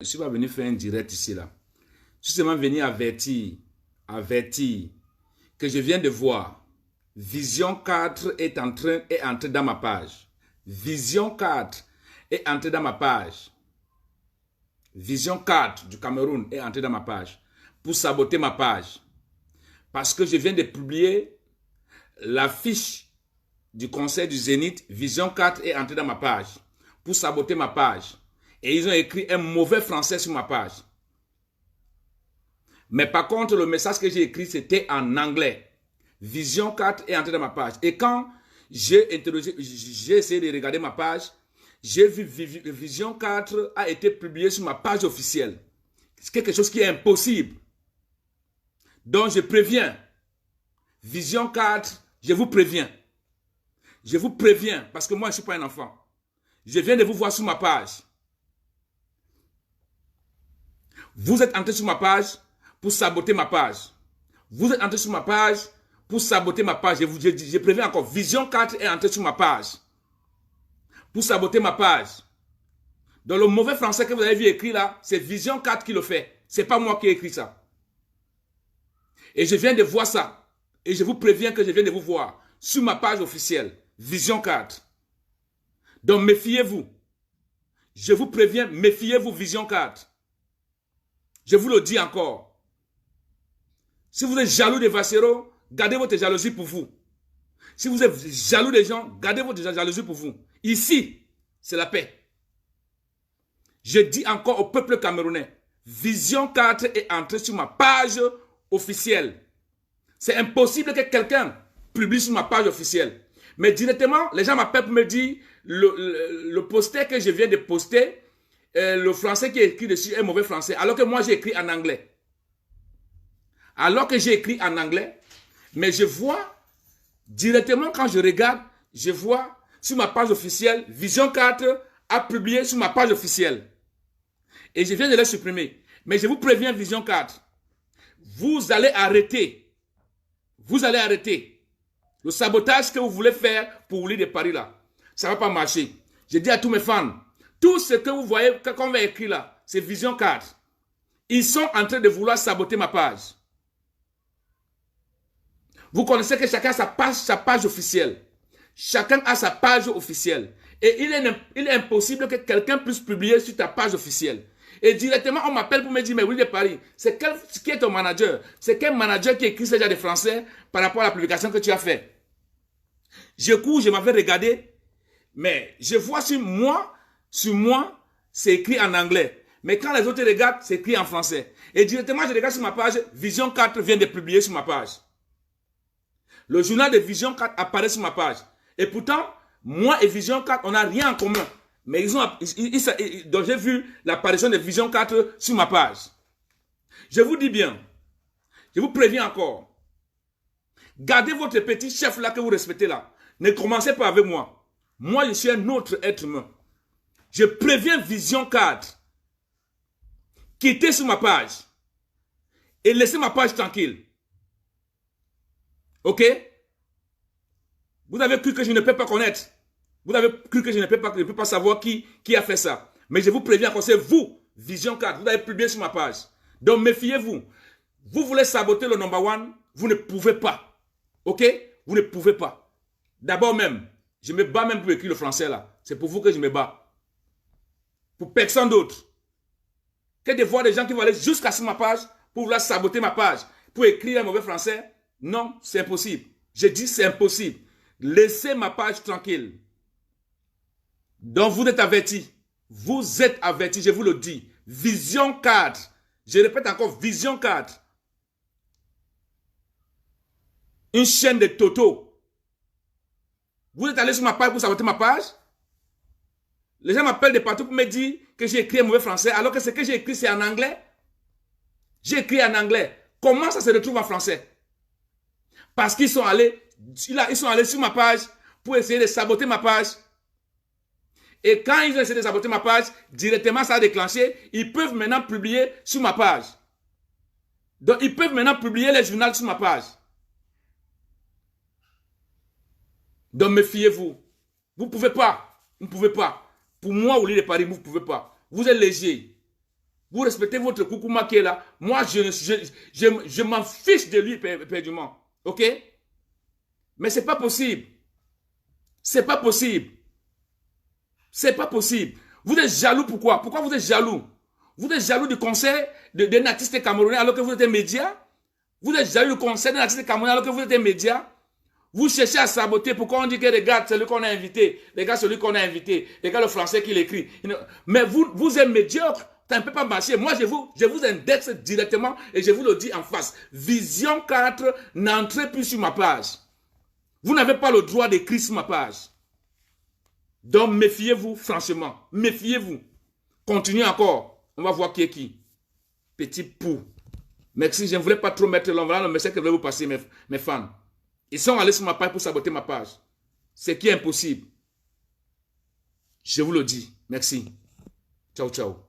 Je ne suis pas venu faire un direct ici, là. Je suis seulement venu avertir que je viens de voir. Vision 4 est entré dans ma page. Vision 4 est entré dans ma page. Vision 4 du Cameroun est entré dans ma page pour saboter ma page. Parce que je viens de publier l'affiche du conseil du Zénith. Vision 4 est entré dans ma page pour saboter ma page. Et ils ont écrit un mauvais français sur ma page. Mais par contre, le message que j'ai écrit, c'était en anglais. Vision 4 est entré dans ma page. Et quand j'ai essayé de regarder ma page, j'ai vu Vision 4 a été publié sur ma page officielle. C'est quelque chose qui est impossible. Donc je préviens. Vision 4, je vous préviens. Je vous préviens parce que moi je ne suis pas un enfant. Je viens de vous voir sur ma page. Vous êtes entré sur ma page pour saboter ma page. Vous êtes entré sur ma page pour saboter ma page. Je préviens encore. Vision 4 est entré sur ma page pour saboter ma page. Dans le mauvais français que vous avez vu écrit là, c'est Vision 4 qui le fait. Ce n'est pas moi qui ai écrit ça. Et je viens de voir ça. Et je vous préviens que je viens de vous voir sur ma page officielle. Vision 4. Donc méfiez-vous. Je vous préviens, méfiez-vous Vision 4. Je vous le dis encore. Si vous êtes jaloux des Vassero, gardez votre jalousie pour vous. Si vous êtes jaloux des gens, gardez votre jalousie pour vous. Ici, c'est la paix. Je dis encore au peuple camerounais, Vision 4 est entré sur ma page officielle. C'est impossible que quelqu'un publie sur ma page officielle. Mais directement, les gens m'appellent pour me dire, le poster que je viens de poster, le français qui est écrit dessus est mauvais français, alors que moi j'ai écrit en anglais. Alors que j'ai écrit en anglais, mais je vois directement quand je regarde, je vois sur ma page officielle, Vision 4 a publié sur ma page officielle. Et je viens de les supprimer. Mais je vous préviens, Vision 4, vous allez arrêter. Vous allez arrêter le sabotage que vous voulez faire pour l'île de Paris là. Ça ne va pas marcher. Je dis à tous mes fans, tout ce que vous voyez, qu'on va écrire là, c'est Vision 4. Ils sont en train de vouloir saboter ma page. Vous connaissez que chacun a sa page officielle. Chacun a sa page officielle. Et il est impossible que quelqu'un puisse publier sur ta page officielle. Et directement, on m'appelle pour me dire, mais oui, de Paris, qui est ton manager? C'est quel manager qui écrit ce genre de français par rapport à la publication que tu as fait? Je cours, je m'avais regardé, mais je vois sur moi, c'est écrit en anglais. Mais quand les autres regardent, c'est écrit en français. Et directement, je regarde sur ma page, Vision 4 vient de publier sur ma page. Le journal de Vision 4 apparaît sur ma page. Et pourtant, moi et Vision 4, on n'a rien en commun. Mais donc j'ai vu l'apparition de Vision 4 sur ma page. Je vous dis bien, je vous préviens encore. Gardez votre petit chef là que vous respectez là. Ne commencez pas avec moi. Moi, je suis un autre être humain. Je préviens Vision 4. Quittez sur ma page. Et laissez ma page tranquille. Ok? Vous avez cru que je ne peux pas connaître. Vous avez cru que je ne peux pas savoir qui a fait ça. Mais je vous préviens que c'est vous, Vision 4. Vous avez publié sur ma page. Donc méfiez-vous. Vous voulez saboter le number one, vous ne pouvez pas. Ok? Vous ne pouvez pas. D'abord même, je me bats même pour écrire le français là. C'est pour vous que je me bats. Pour personne d'autre. Que de voir des gens qui vont aller jusqu'à sur ma page pour vouloir saboter ma page, pour écrire un mauvais français. Non, c'est impossible. Je dis c'est impossible. Laissez ma page tranquille. Donc vous êtes avertis. Vous êtes avertis, je vous le dis. Vision 4. Je répète encore, Vision 4. Une chaîne de Toto. Vous êtes allé sur ma page pour saboter ma page. Les gens m'appellent de partout pour me dire que j'ai écrit un mauvais français, alors que ce que j'ai écrit, c'est en anglais. J'ai écrit en anglais. Comment ça se retrouve en français? Parce qu'ils sont allés sur ma page pour essayer de saboter ma page. Et quand ils ont essayé de saboter ma page, directement ça a déclenché. Ils peuvent maintenant publier sur ma page. Donc ils peuvent maintenant publier les journaux sur ma page. Donc méfiez-vous. Vous ne pouvez pas. Vous ne pouvez pas. Pour moi, au lieu de Paris, vous ne pouvez pas. Vous êtes léger. Vous respectez votre Koukouma qui est là. Moi, je m'en fiche de lui éperdument. OK? Mais c'est pas possible. C'est pas possible. C'est pas possible. Vous êtes jaloux, pourquoi? Pourquoi vous êtes jaloux? Vous êtes jaloux du conseil d'un artiste camerounais alors que vous êtes un média? Vous êtes jaloux du conseil d'un artiste camerounais alors que vous êtes un média? Vous cherchez à saboter. Pourquoi on dit que regarde, c'est lui qu'on a invité. Regarde celui qu'on a invité. Regarde le français qu'il écrit. Mais vous êtes médiocre. Ça ne peut pas marcher. Moi, je vous indexe directement et je vous le dis en face. Vision 4, n'entrez plus sur ma page. Vous n'avez pas le droit d'écrire sur ma page. Donc, méfiez-vous, franchement. Méfiez-vous. Continuez encore. On va voir qui est qui. Petit pou. Merci, je ne voulais pas trop mettre l'envoi. Le message que je vais vous passer, mes fans. Ils sont allés sur ma page pour saboter ma page. Ce qui est impossible. Je vous le dis. Merci. Ciao, ciao.